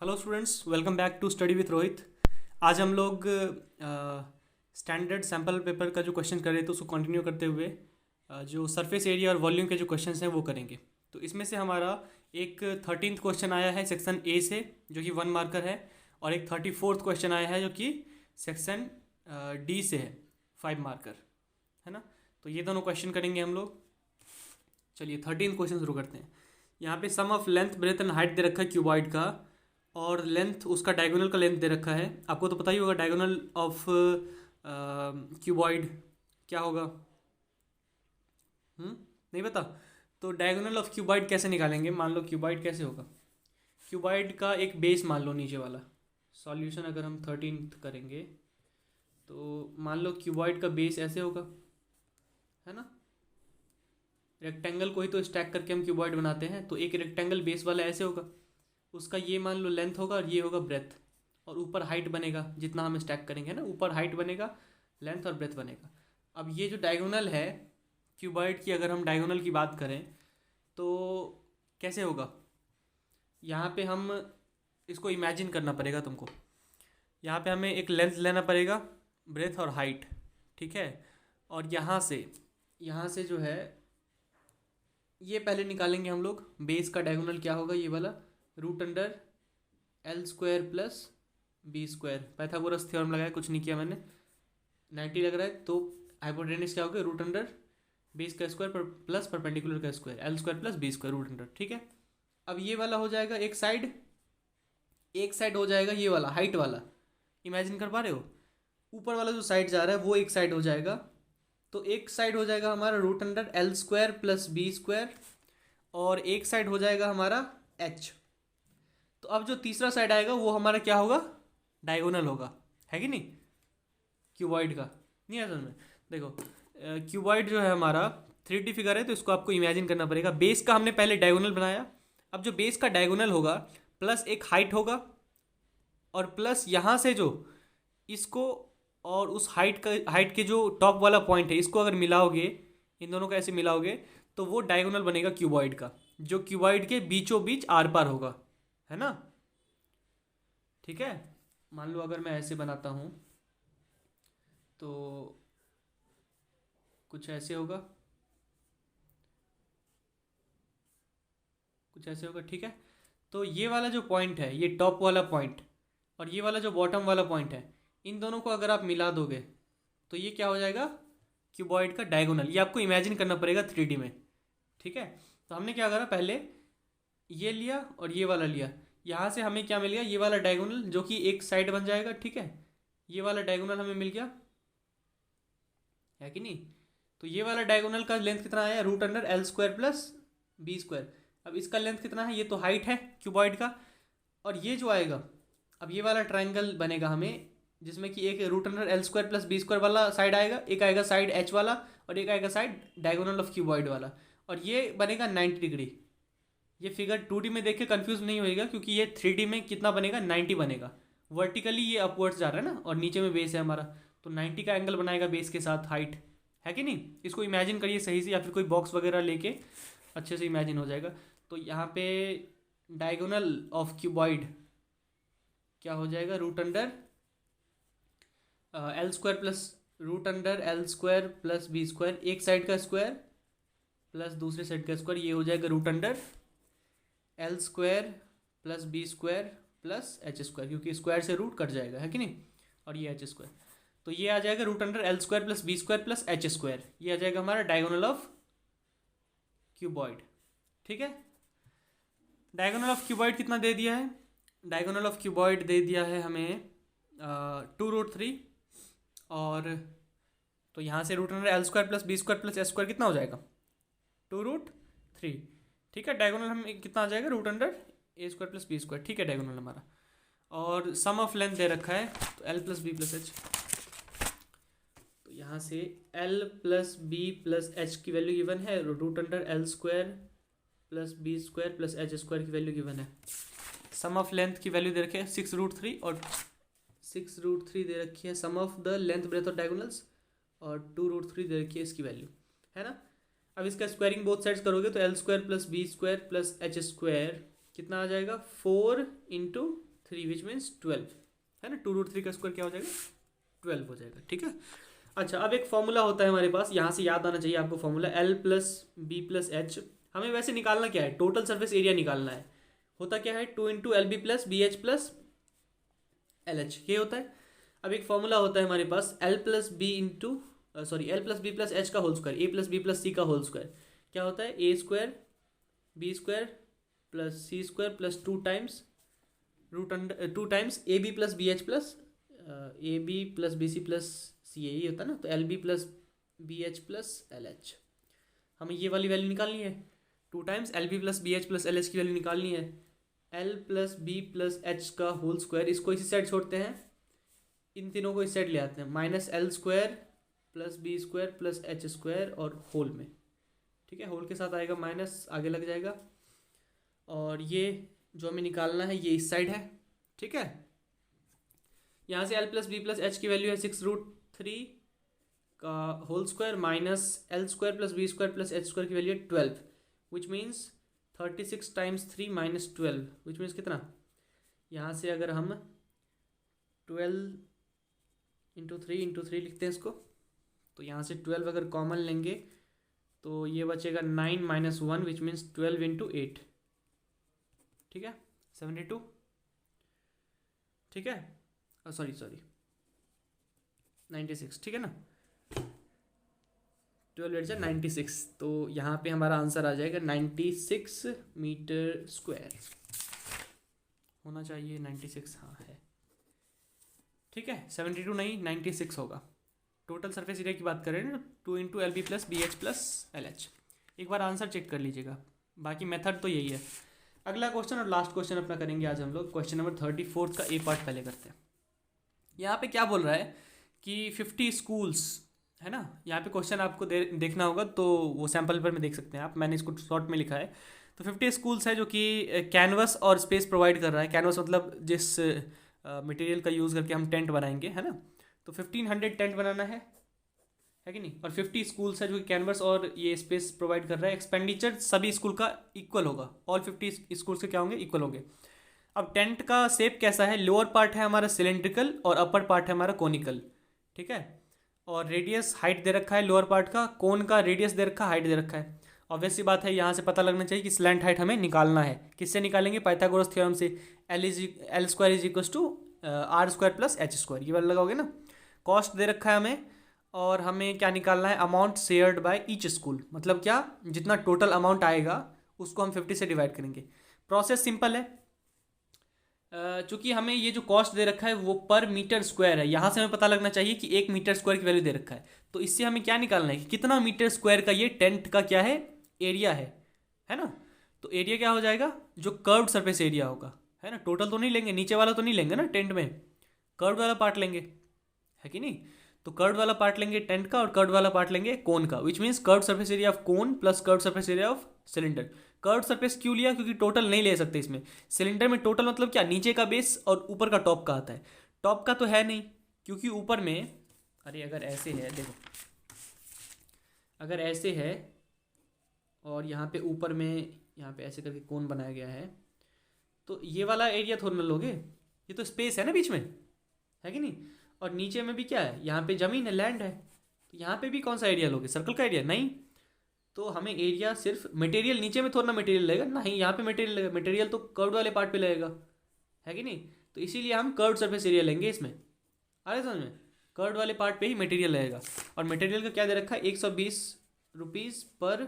Hello students, welcome back to study with Rohit. आज हम लोग स्टैंडर्ड सैम्पल पेपर का जो क्वेश्चन कर रहे थे उसको कंटिन्यू करते हुए जो सरफेस एरिया और वॉल्यूम के जो क्वेश्चंस हैं वो करेंगे। तो इसमें से हमारा एक 13th क्वेश्चन आया है सेक्शन ए से, जो कि 1 मार्कर है, और एक 34th क्वेश्चन आया है जो कि सेक्शन डी से है, 5 मार्कर, है ना। तो ये दोनों क्वेश्चन करेंगे हम लोग। चलिए 13th क्वेश्चन शुरू करते हैं। यहाँ पे sum of length breadth and height दे रखा है क्यूबॉइड का, और लेंथ उसका डायगोनल का लेंथ दे रखा है। आपको तो पता ही होगा डायगोनल ऑफ क्यूबॉइड क्या होगा। नहीं पता? तो डायगोनल ऑफ क्यूबॉइड कैसे निकालेंगे। मान लो क्यूबॉइड कैसे होगा। क्यूबॉइड का एक बेस मान लो नीचे वाला। सॉल्यूशन अगर हम 13th करेंगे तो मान लो क्यूबॉइड का बेस ऐसे होगा, है ना। रेक्टेंगल को ही तो स्टैक करके हम क्यूबॉइड बनाते हैं, तो एक रेक्टेंगल बेस वाला ऐसे होगा। उसका ये मान लो लेंथ होगा और ये होगा ब्रेथ, और ऊपर हाइट बनेगा जितना हम स्टैक करेंगे ना, ऊपर हाइट बनेगा, लेंथ और ब्रेथ बनेगा। अब ये जो डायगोनल है क्यूबॉइड की, अगर हम डायगोनल की बात करें तो कैसे होगा। यहाँ पे हम इसको इमेजिन करना पड़ेगा तुमको। यहाँ पे हमें एक लेंथ लेना पड़ेगा, ब्रेथ और हाइट, ठीक है। और यहाँ से जो है ये पहले निकालेंगे हम लोग। बेस का डायगोनल क्या होगा, ये वाला root under L square plus B square. Pythagoras theorem लगाया, कुछ नहीं किया मैंने। 90 लग रहा है तो हाइपोटेनस क्या होगा, रूट अंडर बेस का स्क्वायर पर प्लस परपेंडिकुलर का square, L square plus B square root under, ठीक है। अब ये वाला हो जाएगा एक साइड हो जाएगा ये वाला हाइट वाला। इमेजिन कर पा रहे हो, ऊपर वाला जो साइड जा रहा है वो एक साइड हो जाएगा। तो एक साइड हो जाएगा हमारा root under L square plus B square, और एक साइड हो जाएगा हमारा एच। तो अब जो तीसरा साइड आएगा वो हमारा क्या होगा, डायगोनल होगा, है कि नहीं। क्यूबॉइड का नहीं है समझ में। देखो क्यूबॉइड जो है हमारा 3D फिगर है, तो इसको आपको इमेजिन करना पड़ेगा। बेस का हमने पहले डायगोनल बनाया। अब जो बेस का डायगोनल होगा प्लस एक हाइट होगा, और प्लस यहाँ से जो इसको और उस हाइट के जो टॉप वाला पॉइंट है, इसको अगर मिलाओगे, इन दोनों को ऐसे मिलाओगे, तो वो डायगोनल बनेगा क्यूबॉइड का, जो क्यूबॉइड के बीचों बीच आर पार होगा, है ना। ठीक है। मान लो अगर मैं ऐसे बनाता हूँ तो कुछ ऐसे होगा, कुछ ऐसे होगा, ठीक है। तो ये वाला जो पॉइंट है, ये टॉप वाला पॉइंट, और ये वाला जो बॉटम वाला पॉइंट है, इन दोनों को अगर आप मिला दोगे तो ये क्या हो जाएगा, क्यूबॉइड का डायगोनल। ये आपको इमेजिन करना पड़ेगा 3D में, ठीक है। तो हमने क्या करा, पहले ये लिया और ये वाला लिया। यहाँ से हमें क्या मिल गया, ये वाला डायगोनल जो कि एक साइड बन जाएगा, ठीक है। ये वाला डायगोनल हमें मिल गया, है कि नहीं। तो ये वाला डायगोनल का लेंथ कितना आया, root under L square plus B square. अब इसका लेंथ कितना है, ये तो हाइट है क्यूबॉइड का। और ये जो आएगा, अब ये वाला ट्राइंगल बनेगा हमें, जिसमें कि एक root under L square plus B square वाला साइड आएगा, एक आएगा साइड एच वाला, और एक आएगा साइड डायगोनल ऑफ क्यूबॉइड वाला, और ये बनेगा 90 डिग्री। ये फिगर 2D में देख के कन्फ्यूज नहीं होएगा, क्योंकि ये 3D में कितना बनेगा, 90 बनेगा। वर्टिकली ये अपवर्ड्स जा रहा है ना, और नीचे में बेस है हमारा, तो 90 का एंगल बनाएगा बेस के साथ हाइट, है कि नहीं। इसको इमेजिन करिए सही से, या फिर कोई बॉक्स वगैरह लेके अच्छे से इमेजिन हो जाएगा। तो यहाँ पे डायगोनल ऑफ क्यूबॉइड क्या हो जाएगा, root under L square plus root under L square plus B square, एक साइड का स्क्वायर प्लस दूसरे साइड का स्क्वायर, ये हो जाएगा root under L square plus B square plus H square, क्योंकि स्क्वायर से रूट कट जाएगा, है कि नहीं, और ये एच स्क्वायर। तो ये आ जाएगा root under L square plus B square plus H square. ये आ जाएगा हमारा डायगोनल ऑफ क्यूबॉइड, ठीक है। डायगोनल ऑफ क्यूबॉइड कितना दे दिया है, डायगोनल ऑफ क्यूबॉइड दे दिया है हमें 2√3, और तो यहाँ से root under L square plus B square plus H square कितना हो जाएगा, 2√3, ठीक है। डायगोनल हम कितना आ जाएगा, रूट अंडर ए स्क्वायर प्लस बी स्क्वायर, ठीक है, डायगोनल हमारा। और सम ऑफ लेंथ दे रखा है, तो L plus B plus H. तो यहाँ से L plus B plus H की वैल्यू गिवन है, root under L square plus B square plus H square की वैल्यू गिवन है। सम ऑफ लेंथ की वैल्यू दे रखी है 6√3, और 6√3 दे रखी है sum of the length breadth और डायगोनल्स, और 2√3 दे रखी है इसकी वैल्यू, है ना। अब इसका स्क्वायरिंग बोथ साइड्स करोगे तो L square plus B square plus H square कितना आ जाएगा, 4 इंटू 3 विच मीन्स 12, है ना। 2√3 का स्क्वायर क्या हो जाएगा, 12 हो जाएगा, ठीक है। अच्छा, अब एक फॉर्मूला होता है हमारे पास, यहाँ से याद आना चाहिए आपको फॉर्मूला, L+B+H। हमें वैसे निकालना क्या है, टोटल सरफेस एरिया निकालना है। होता क्या है, 2 × LB+BH+LH, ये होता है। अब एक फॉर्मूला होता है हमारे पास, L+B+H का होल स्क्वायर, A+B+C का होल स्क्वायर। क्या होता है, A² B² + C² + 2 times AB+BH+C, यही होता है ना। तो LB+BH+LH, हमें ये वाली वैल्यू निकालनी है। 2 टाइम्स LB+BH+LH की वैल्यू निकालनी है। L+B+H का होल स्क्वायर, इसको इसी साइड छोड़ते हैं, इन तीनों को इस साइड ले आते हैं, -L² + B² + H² और होल में, ठीक है। होल के साथ आएगा माइनस, आगे लग जाएगा। और ये जो हमें निकालना है ये इस साइड है, ठीक है। यहाँ से L+B+H की वैल्यू है 6√3 का whole square minus L² + B² + H² की वैल्यू है 12, विच मीन्स 36 × 3 - 12, विच मीन्स कितना। यहाँ से अगर हम 12 × 3 × 3 लिखते हैं इसको, तो यहाँ से 12 अगर कॉमन लेंगे तो ये बचेगा 9 - 1, विच मीन्स 12 × 8, ठीक है, 72, ठीक है। सॉरी 96, ठीक है ना। 12 8 से 96, तो यहाँ पे हमारा आंसर आ जाएगा 96 मीटर स्क्वायर होना चाहिए। 96 हाँ है, ठीक है। 72 नहीं, 96 होगा। टोटल सरफेस एरिया की बात करें ना, 2 × LB+BH+LH। एक बार आंसर चेक कर लीजिएगा, बाकी मेथड तो यही है। अगला क्वेश्चन और लास्ट क्वेश्चन अपना करेंगे आज हम लोग, क्वेश्चन नंबर 34 का ए पार्ट पहले करते हैं। यहाँ पे क्या बोल रहा है कि 50 स्कूल्स, है ना। यहाँ पे क्वेश्चन आपको देखना होगा, तो वो सैम्पल पेपर में देख सकते हैं आप, मैंने इसको शॉर्ट में लिखा है। तो 50 स्कूल्स है जो कि कैनवस और स्पेस प्रोवाइड कर रहा है। कैनवस मतलब जिस मटेरियल का यूज़ करके हम टेंट बनाएंगे, है ना। तो 1500 टेंट बनाना है कि नहीं। और 50 स्कूल्स है जो कि कैनवस और ये स्पेस प्रोवाइड कर रहा है। एक्सपेंडिचर सभी स्कूल का इक्वल होगा, ऑल 50 स्कूल्स के क्या होंगे, इक्वल होंगे। अब टेंट का शेप कैसा है, लोअर पार्ट है हमारा सिलेंड्रिकल और अपर पार्ट है हमारा कोनिकल, ठीक है। और रेडियस हाइट दे रखा है लोअर पार्ट का, कोन का रेडियस दे रखा है, हाइट दे रखा है। ऑब्वियस सी बात है, यहाँ से पता लगना चाहिए कि स्लैंट हाइट हमें निकालना है। किससे निकालेंगे, पाइथागोरस थ्योरम से। L² = R² + H², ये वाला लगाओगे ना। कॉस्ट दे रखा है हमें, और हमें क्या निकालना है, amount shared by each school, मतलब क्या, जितना टोटल अमाउंट आएगा उसको हम 50 से डिवाइड करेंगे। प्रोसेस सिंपल है, चूंकि हमें ये जो कॉस्ट दे रखा है वो पर मीटर स्क्वायर है, यहाँ से हमें पता लगना चाहिए कि 1 मीटर स्क्वायर की वैल्यू दे रखा है। तो इससे हमें क्या निकालना है कि कितना मीटर स्क्वायर का ये टेंट का क्या है, एरिया है ना। तो एरिया क्या हो जाएगा, जो कर्व्ड सरफेस एरिया होगा, है ना। टोटल तो नहीं लेंगे, नीचे वाला तो नहीं लेंगे ना टेंट में, कर्व्ड वाला पार्ट लेंगे, है कि नहीं। तो कर्व्ड वाला पार्ट लेंगे टेंट का, और कर्व्ड वाला पार्ट लेंगे कोन का, which means curved surface area of cone plus curved surface area of cylinder. Curved surface क्यों लिया, क्योंकि टोटल नहीं ले सकते इसमें। सिलेंडर में टोटल मतलब क्या, नीचे का बेस और ऊपर का टॉप का आता है। टॉप का तो है नहीं, क्योंकि ऊपर में, अरे अगर ऐसे है, देखो अगर ऐसे है और यहाँ पे ऊपर में, यहाँ पे ऐसे करके कोन बनाया गया है, तो ये वाला एरिया थोड़ा ना लोगे, ये तो स्पेस है ना बीच में, है कि नहीं। और नीचे में भी क्या है, यहाँ पे जमीन है, लैंड है, तो यहाँ पे भी कौन सा एरिया लोगे, सर्कल का एरिया नहीं। तो हमें एरिया सिर्फ मटेरियल, नीचे में थोड़ा ना मटेरियल लगेगा, नहीं यहाँ पे मटेरियल लगेगा, मटेरियल तो कर्व्ड वाले पार्ट पे लगेगा, है कि नहीं। तो इसीलिए हम कर्व्ड सरफेस एरिया लेंगे इसमें, आ रहे समझ में। कर्व्ड वाले पार्ट पे ही मटेरियल लगेगा, और मटेरियल का क्या दे रखा है, 120 rupees per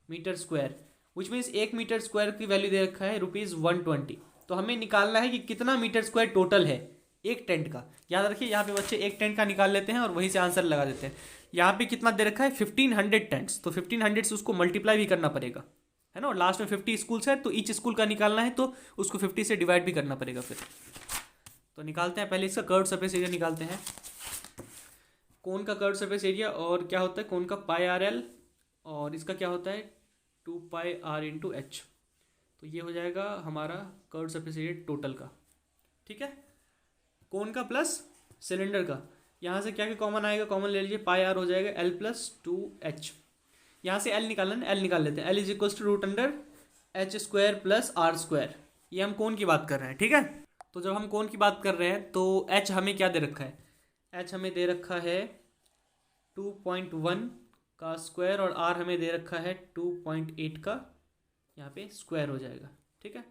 metre square, which means 1 metre square की वैल्यू दे रखा है ₹120। तो हमें निकालना है कि कितना मीटर स्क्वायर टोटल है एक टेंट का। याद रखिए, यहाँ पे बच्चे एक टेंट का निकाल लेते हैं और वहीं से आंसर लगा देते हैं। यहाँ पे कितना दे रखा है, 1500 टेंट्स, तो 1500 से उसको मल्टीप्लाई भी करना पड़ेगा, है ना। और लास्ट में 50 स्कूल्स है, तो ईच स्कूल का निकालना है, तो उसको 50 से डिवाइड भी करना पड़ेगा फिर। तो निकालते हैं, पहले इसका कर्व्ड सरफेस एरिया निकालते हैं। कोन का कर्व्ड सरफेस एरिया और क्या होता है, कोन का πRL, और इसका क्या होता है 2πr/h। तो ये हो जाएगा हमारा कर्व्ड सरफेस एरिया टोटल का, ठीक है। कोन का प्लस सिलेंडर का, यहाँ से क्या क्या कॉमन आएगा, कॉमन ले लीजिए, πr हो जाएगा L+2h। यहाँ से L निकालना है, L निकाल लेते हैं। L = √h² + r²। ये हम कोन की बात कर रहे हैं, ठीक है। तो जब हम कोण की बात कर रहे हैं तो एच हमें क्या दे रखा है, एच हमें दे रखा है 2.1 का स्क्वायर और आर हमें दे रखा है 2.8 का, यहाँ पे स्क्वायर हो जाएगा। ठीक है,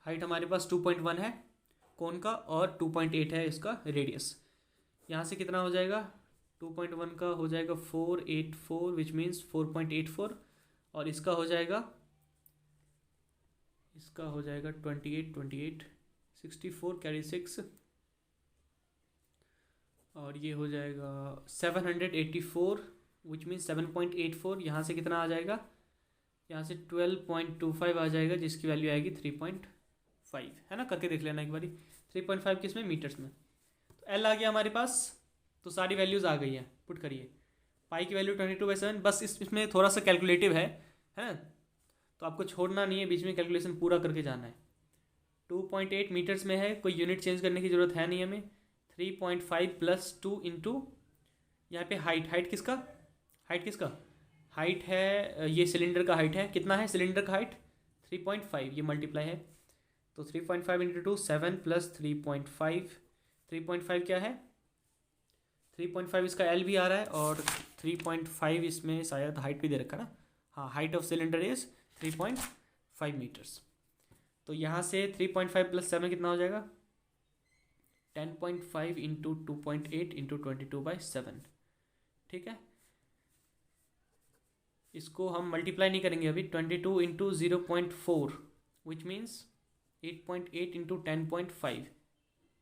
हाइट हमारे पास 2.1 है कोण का और 2.8 है इसका रेडियस। यहाँ से कितना हो जाएगा, 2.1 का हो जाएगा 484 विच मीन्स 4.84 और इसका हो जाएगा 28 64 कैरी 6 और ये हो जाएगा 784 विच मीन्स 7.84। यहाँ से कितना आ जाएगा, यहाँ से 12.25 आ जाएगा जिसकी वैल्यू आएगी 3.5, है ना, करके देख लेना एक बारी। 3.5 किस में, मीटर्स में। तो एल आ गया हमारे पास, तो सारी वैल्यूज़ आ गई हैं, पुट करिए। पाई की वैल्यू 22/7, बस इसमें थोड़ा सा कैलकुलेटिव है ना, तो आपको छोड़ना नहीं है, बीच में कैलकुलेशन पूरा करके जाना है। 2.8 मीटर्स में है, कोई यूनिट चेंज करने की ज़रूरत है नहीं हमें। 3.5 + 2 इंटू यहाँ पे हाइट किसका, हाइट है, ये सिलेंडर का हाइट है, कितना है सिलेंडर का हाइट 3.5, ये मल्टीप्लाई है, तो 3.5 इंटू 2 7 + 3.5, 3.5 क्या है 3.5 इसका एल भी आ रहा है और 3.5 इसमें शायद हाइट भी दे रखा है ना, हाँ, height of cylinder is 3.5 metres. तो यहाँ से 3.5 + 7 कितना हो जाएगा, 10.5 इंटू 2.8 इंटू 22/7। ठीक है, इसको हम मल्टीप्लाई नहीं करेंगे अभी, 22 into 0.4 which means 8.8 into 10.5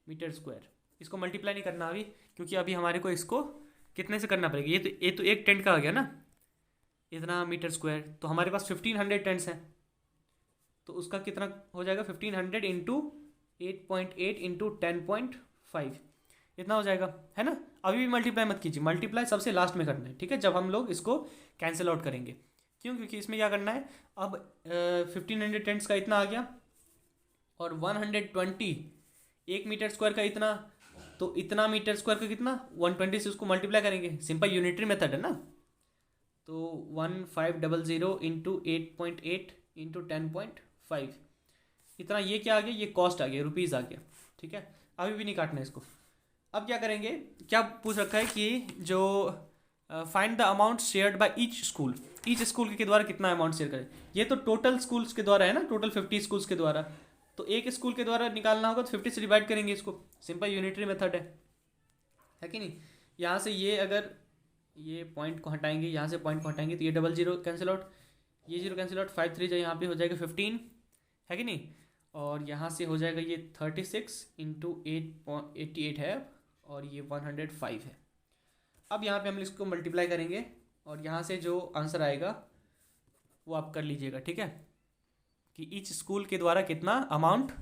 metre square. इसको मल्टीप्लाई नहीं करना अभी, क्योंकि अभी हमारे को इसको कितने से करना पड़ेगा, ये तो एक टेंट का आ गया ना, इतना मीटर स्क्वायर, तो हमारे पास 1500 टेंट्स हैं, तो उसका कितना हो जाएगा 1500 इंटू 8.8 इंटू 10.5, इतना हो जाएगा, है ना। अभी भी मल्टीप्लाई मत कीजिए, मल्टीप्लाई सबसे लास्ट में करना है, ठीक है, जब हम लोग इसको कैंसिल आउट करेंगे। क्यों, क्योंकि इसमें क्या करना है, अब 1500 टेंट्स का इतना आ गया और 120 1 मीटर स्क्वायर का इतना, तो इतना मीटर स्क्वायर का कितना 120 से उसको मल्टीप्लाई करेंगे, सिंपल यूनिटरी मेथड है ना। तो 1500 इंटू 8.8 इंटू 10.5, इतना, ये क्या आ गया, ये कॉस्ट आ गया, रुपीज़ आ गया। ठीक है, अभी भी नहीं काटना इसको। अब क्या करेंगे, क्या पूछ रखा है कि जो find the amount shared by each school के द्वारा कितना अमाउंट शेयर करें। ये तो टोटल स्कूल्स के द्वारा है ना, टोटल 50 स्कूल्स के द्वारा, तो एक स्कूल के द्वारा निकालना होगा तो 50 से डिवाइड करेंगे इसको, सिंपल यूनिटरी मेथड है कि नहीं। यहाँ से ये अगर ये पॉइंट को हटाएंगे, यहाँ से पॉइंट को हटाएंगे तो ये 00 कैंसिल आउट, ये 0 कैंसिल आउट, 5 3 यहाँ पे हो जाएगा 15, है कि नहीं। और यहाँ से हो जाएगा ये 36 इंटू 88 है और ये 105 है। अब यहाँ पे हम इसको मल्टीप्लाई करेंगे और यहाँ से जो आंसर आएगा वो आप कर लीजिएगा, ठीक है, कि ईच स्कूल के द्वारा कितना अमाउंट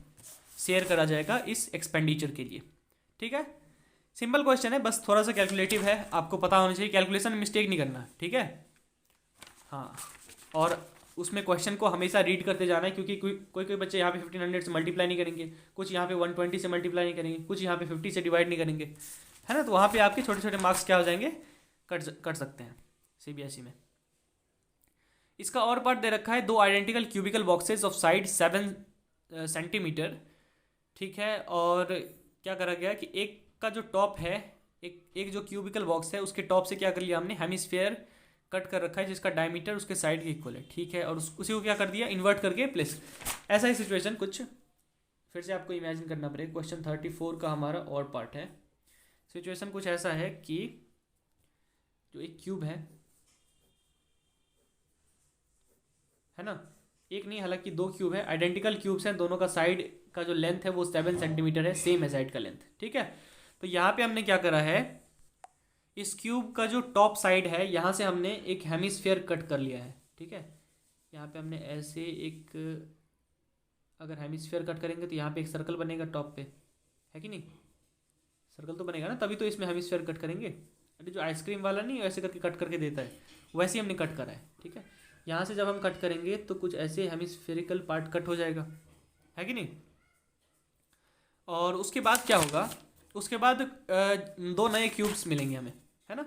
शेयर करा जाएगा इस एक्सपेंडिचर के लिए। ठीक है, सिंपल क्वेश्चन है, बस थोड़ा सा कैलकुलेटिव है, आपको पता होना चाहिए, कैलकुलेशन में मिस्टेक नहीं करना, ठीक है। हाँ, और उसमें क्वेश्चन को हमेशा रीड करते जाना है, क्योंकि कोई बच्चे यहाँ पे 1500 से मल्टीप्लाई नहीं करेंगे, कुछ यहाँ पे 120 से मल्टीप्लाई नहीं करेंगे, कुछ यहाँ पे 50 से डिवाइड नहीं करेंगे, है ना। तो वहाँ पे आपके छोटे छोटे मार्क्स क्या हो जाएंगे, कट सकते हैं CBSE में। इसका और पार्ट दे रखा है, 2 identical cubical boxes of side 7 centimetre, ठीक है। और क्या करा गया कि एक का जो टॉप है, एक जो क्यूबिकल बॉक्स है उसके टॉप से क्या कर लिया हमने, हेमिस्फीयर कट कर रखा है जिसका डायमीटर उसके साइड के इक्वल है, ठीक है। और उसी को क्या कर दिया, इन्वर्ट करके प्लेस। ऐसा ही सिचुएशन कुछ फिर से आपको इमेजिन करना पड़ेगा। क्वेश्चन 34 का हमारा और पार्ट है। सिचुएशन कुछ ऐसा है कि जो एक क्यूब है ना, एक नहीं हालांकि 2 क्यूब है, आइडेंटिकल क्यूब्स हैं, दोनों का साइड का जो लेंथ है वो 7 सेंटीमीटर है, सेम है साइड का लेंथ, ठीक है। तो यहाँ पे हमने क्या करा है, इस क्यूब का जो टॉप साइड है यहाँ से हमने एक हेमिस्फीयर कट कर लिया है, ठीक है। यहाँ पे हमने ऐसे एक, अगर हेमिस्फीयर कट करेंगे तो यहाँ पे एक सर्कल बनेगा टॉप पे, है कि नहीं, सर्कल तो बनेगा ना, तभी तो इसमें हेमिस्फीयर कट करेंगे। अरे जो आइसक्रीम वाला नहीं ऐसे करके कट करके देता है, वैसे ही हमने कट करा है, ठीक है। यहाँ से जब हम कट करेंगे तो कुछ ऐसे हेमिस्फेरिकल पार्ट कट हो जाएगा, है कि नहीं। और उसके बाद क्या होगा, उसके बाद 2 नए क्यूब्स मिलेंगे हमें, है ना।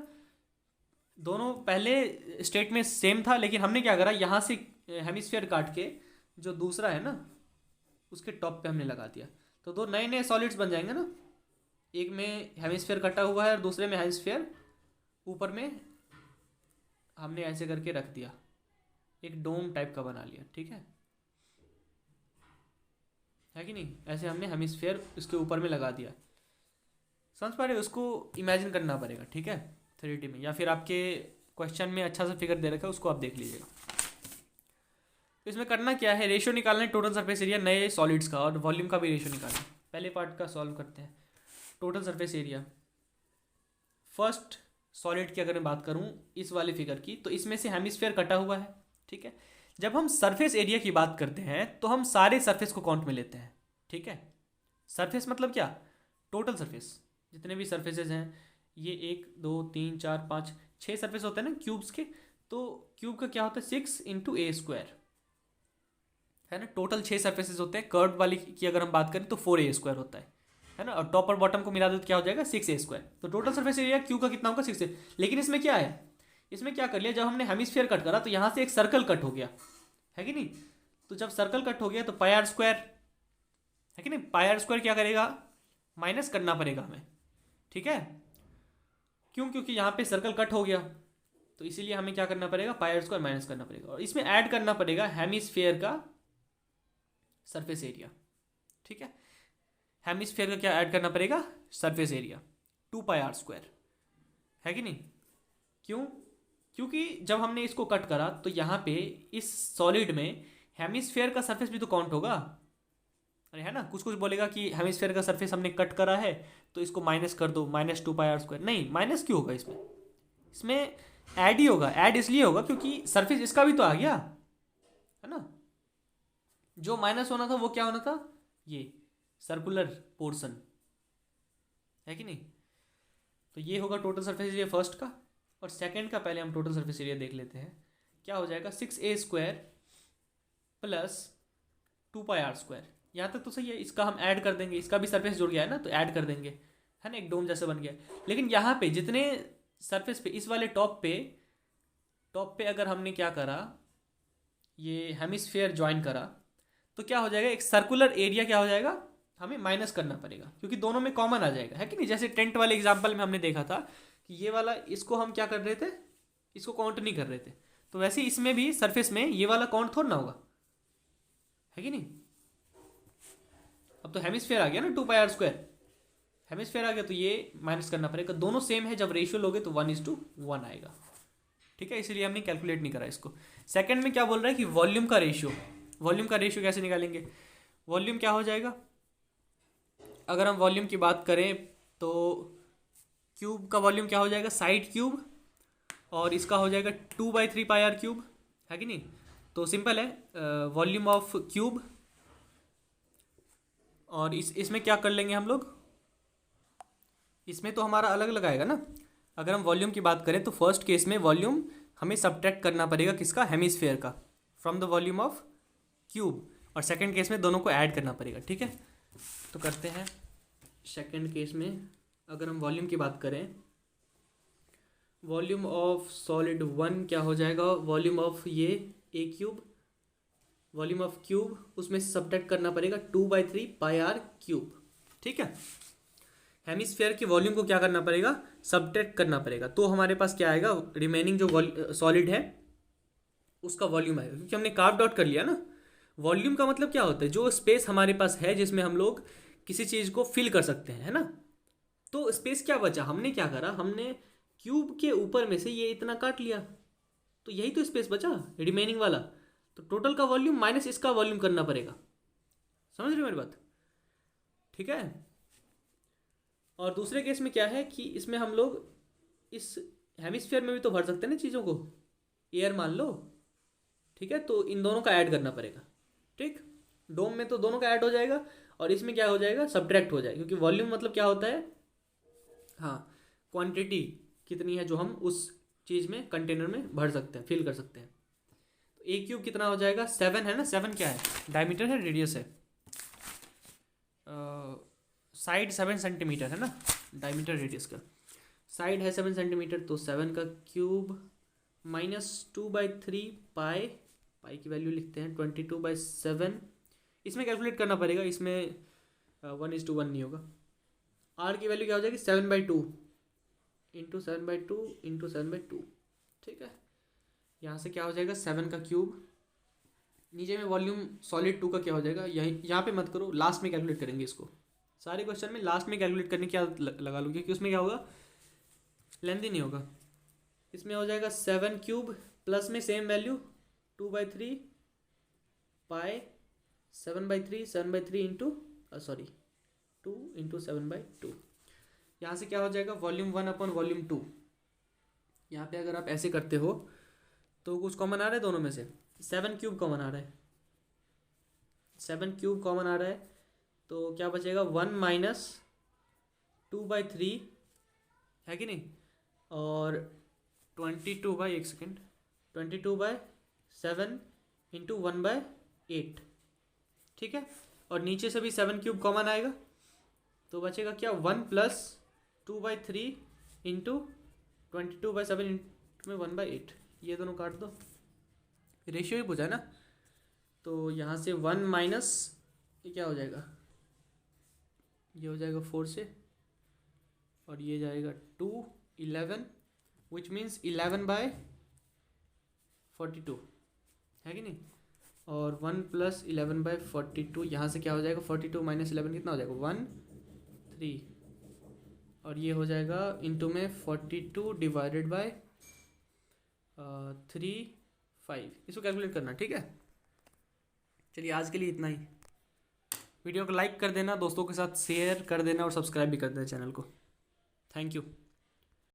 दोनों पहले स्टेट में सेम था, लेकिन हमने क्या करा, यहाँ से हेमिस्फीयर काट के जो दूसरा है ना उसके टॉप पे हमने लगा दिया। तो तो दो नए नए सॉलिड्स बन जाएंगे ना, एक में हेमिस्फेयर कटा हुआ है और दूसरे में हेमिस्फेयर ऊपर में हमने ऐसे करके रख दिया, एक डोम टाइप का बना लिया, ठीक है कि नहीं, ऐसे हमने हेमिस्फेयर उसके ऊपर में लगा दिया। समझ पा रहे हो, उसको इमेजिन करना पड़ेगा, ठीक है 3D में, या फिर आपके क्वेश्चन में अच्छा सा फिगर दे रखा है उसको आप देख लीजिएगा। तो इसमें करना क्या है, रेशियो निकालना है टोटल सरफेस एरिया नए सॉलिड्स का, और वॉल्यूम का भी रेशियो निकालना है। पहले पार्ट का सॉल्व करते हैं। Total surface area first solid की अगर मैं बात करूं इस वाले फिगर की, तो इसमें से हेमिस्फेयर कटा हुआ है, ठीक है। जब हम सरफेस एरिया की बात करते हैं तो हम सारे सरफेस को काउंट में लेते हैं, ठीक है। सरफेस मतलब क्या, टोटल सरफेस, जितने भी सरफेसेज हैं, ये 1 2 3 4 5 6 सरफेस होते हैं ना क्यूब्स के, तो क्यूब का क्या होता है 6 × a², है ना। टोटल 6 सरफेसेज होते हैं। कर्व वाली की अगर हम बात करें तो 4a² होता है ना, और टॉप और बॉटम को मिला दो तो क्या हो जाएगा 6a²। तो टोटल सरफेस एरिया क्यूब का कितना होगा 6a। लेकिन इसमें क्या है, इसमें क्या कर लिया, जब हमने हेमिस्फीयर कट करा तो यहाँ से एक सर्कल कट हो गया, है कि नहीं। तो जब सर्कल कट हो गया तो πr², है कि नहीं, πr² क्या करेगा, माइनस करना पड़ेगा हमें, ठीक है। क्यों, क्योंकि यहाँ पे सर्कल कट हो गया, तो इसीलिए हमें क्या करना पड़ेगा, πr² माइनस करना पड़ेगा, और इसमें ऐड करना पड़ेगा हेमिस्फीयर का सरफेस एरिया, ठीक है। हेमिस्फीयर का क्या ऐड करना पड़ेगा, सरफेस एरिया 2πr², है कि नहीं। क्यों, क्योंकि जब हमने इसको कट करा तो यहाँ पे इस सॉलिड में हेमिस्फीयर का सरफेस भी तो काउंट होगा, अरे है ना। कुछ कुछ बोलेगा कि हेमिस्फीयर का सरफेस हमने कट करा है तो इसको माइनस कर दो, -2πr²। नहीं, माइनस क्यों होगा, इसमें इसमें ऐड ही होगा। ऐड इसलिए होगा क्योंकि सरफेस इसका भी तो आ गया, है ना। जो माइनस होना था वो क्या होना था, ये सर्कुलर पोर्शन, है कि नहीं। तो ये होगा टोटल सरफेस एरिया फर्स्ट का। और सेकंड का पहले हम टोटल सरफेस एरिया देख लेते हैं, क्या हो जाएगा 6a² + 2πr²। यहाँ तक तो सही है। इसका हम ऐड कर देंगे, इसका भी सरफेस जुड़ गया है ना, तो ऐड कर देंगे, है ना, एक डोम जैसा बन गया। लेकिन यहाँ पे जितने सरफेस पे, इस वाले टॉप पे अगर हमने क्या करा, ये हेमिस्फीयर ज्वाइन करा, तो क्या हो जाएगा, एक सर्कुलर एरिया क्या हो जाएगा, हमें माइनस करना पड़ेगा, क्योंकि दोनों में कॉमन आ जाएगा, है कि नहीं। जैसे टेंट वाले एग्जाम्पल में हमने देखा था कि ये वाला, इसको हम क्या कर रहे थे, इसको काउंट नहीं कर रहे थे, तो वैसे इसमें भी सरफेस में ये वाला काउंट थोड़ा ना होगा, है कि नहीं। अब तो हेमिस्फीयर आ गया ना 2πr², हेमिस्फीयर आ गया तो ये माइनस करना पड़ेगा। दोनों सेम है, जब रेशियो लोगे तो 1:1 आएगा, ठीक है। इसलिए हमने कैलकुलेट नहीं करा इसको। सेकंड में क्या बोल रहा है कि वॉल्यूम का रेशियो, वॉल्यूम का रेशियो कैसे निकालेंगे। वॉल्यूम क्या हो जाएगा, अगर हम वॉल्यूम की बात करें तो क्यूब का वॉल्यूम क्या हो जाएगा, साइड क्यूब, और इसका हो जाएगा 2/3πr³, है कि नहीं। तो सिंपल है, वॉल्यूम ऑफ क्यूब, और इसमें क्या कर लेंगे हम लोग, इसमें तो हमारा अलग अलग आएगा ना। अगर हम वॉल्यूम की बात करें तो फर्स्ट केस में वॉल्यूम हमें सब्ट्रैक्ट करना पड़ेगा किसका, हेमिस्फीयर का, from the volume of cube, और सेकंड केस में दोनों को ऐड करना पड़ेगा, ठीक है। तो करते हैं सेकंड केस में। अगर हम वॉल्यूम की बात करें, वॉल्यूम ऑफ सॉलिड 1 क्या हो जाएगा, वॉल्यूम ऑफ ये a³, वॉल्यूम ऑफ क्यूब, उसमें से सब्ट्रैक्ट करना पड़ेगा 2/3πr³, ठीक है। हेमिस्फीयर के वॉल्यूम को क्या करना पड़ेगा, सब्ट्रैक्ट करना पड़ेगा, तो हमारे पास क्या आएगा, रिमेनिंग जो सॉलिड है उसका वॉल्यूम आएगा, क्योंकि हमने कार्व्ड आउट कर लिया ना। वॉल्यूम का मतलब क्या होता है, जो स्पेस हमारे पास है जिसमें हम लोग किसी चीज़ को फिल कर सकते हैं, है ना। तो स्पेस क्या बचा, हमने क्या करा, हमने क्यूब के ऊपर में से ये इतना काट लिया, तो यही तो स्पेस बचा रिमेनिंग वाला। तो टोटल का वॉल्यूम माइनस इसका वॉल्यूम करना पड़ेगा, समझ रहे हो मेरी बात, ठीक है। और दूसरे केस में क्या है कि इसमें हम लोग इस हेमिस्फीयर में भी तो भर सकते हैं ना चीज़ों को, एयर मान लो, ठीक है। तो इन दोनों का ऐड करना पड़ेगा, ठीक। डोम में तो दोनों का ऐड हो जाएगा, और इसमें क्या हो जाएगा, सब्ट्रैक्ट हो जाएगा, क्योंकि वॉल्यूम मतलब क्या होता है, हाँ, क्वांटिटी कितनी है जो हम उस चीज़ में, कंटेनर में भर सकते हैं, फिल कर सकते हैं। तो a³ कितना हो जाएगा, 7 है ना। 7 क्या है, डायमीटर है, रेडियस है, साइड 7 सेंटीमीटर है ना, डायमीटर रेडियस का, साइड है 7 सेंटीमीटर, तो 7 का क्यूब -2/3 पाई की वैल्यू लिखते हैं 22/7। इसमें कैलकुलेट करना पड़ेगा, इसमें 1:1 नहीं होगा। आर की वैल्यू क्या हो जाएगी 7/2 इंटू 7/2 इंटू 7/2। ठीक है, यहाँ से क्या हो जाएगा 7 का क्यूब। नीचे में वॉल्यूम सॉलिड 2 का क्या हो जाएगा, यहीं यहाँ पे मत करो, लास्ट में कैलकुलेट करेंगे इसको। सारे क्वेश्चन में लास्ट में कैलकुलेट करने की आदत लगा लो, क्योंकि उसमें क्या होगा लेंथी नहीं होगा। इसमें हो जाएगा 7 क्यूब प्लस में सेम वैल्यू 2/3 पाई 7/3 इंटू सॉरी 2 इंटू 7/2। यहाँ से क्या हो जाएगा वॉल्यूम 1 अपॉन वॉल्यूम 2। यहाँ पे अगर आप ऐसे करते हो तो कुछ कॉमन आ रहा है दोनों में से, 7 क्यूब कॉमन आ रहा है, 7 क्यूब कॉमन आ रहा है, तो क्या बचेगा 1 माइनस 2/3 है कि नहीं, और 22/7 इंटू 1/8। ठीक है, और नीचे से भी 7 क्यूब कॉमन आएगा, तो बचेगा क्या 1 प्लस 2/3 इंटू 22/7 में 1/8। ये दोनों काट दो, रेशियो ही पूछा है ना, तो यहाँ से 1 माइनस ये क्या हो जाएगा, ये हो जाएगा 4 से, और ये जाएगा 2 11 विच मीन्स 11/42 है कि नहीं, और 1 प्लस 11/42। यहाँ से क्या हो जाएगा 42 माइनस 11 कितना हो जाएगा 1 3, और ये हो जाएगा इंटू में 42 डिवाइडेड बाय 3 5। इसको कैलकुलेट करना। ठीक है, चलिए आज के लिए इतना ही। वीडियो को लाइक कर देना, दोस्तों के साथ शेयर कर देना और सब्सक्राइब भी कर देना चैनल को। Thank you.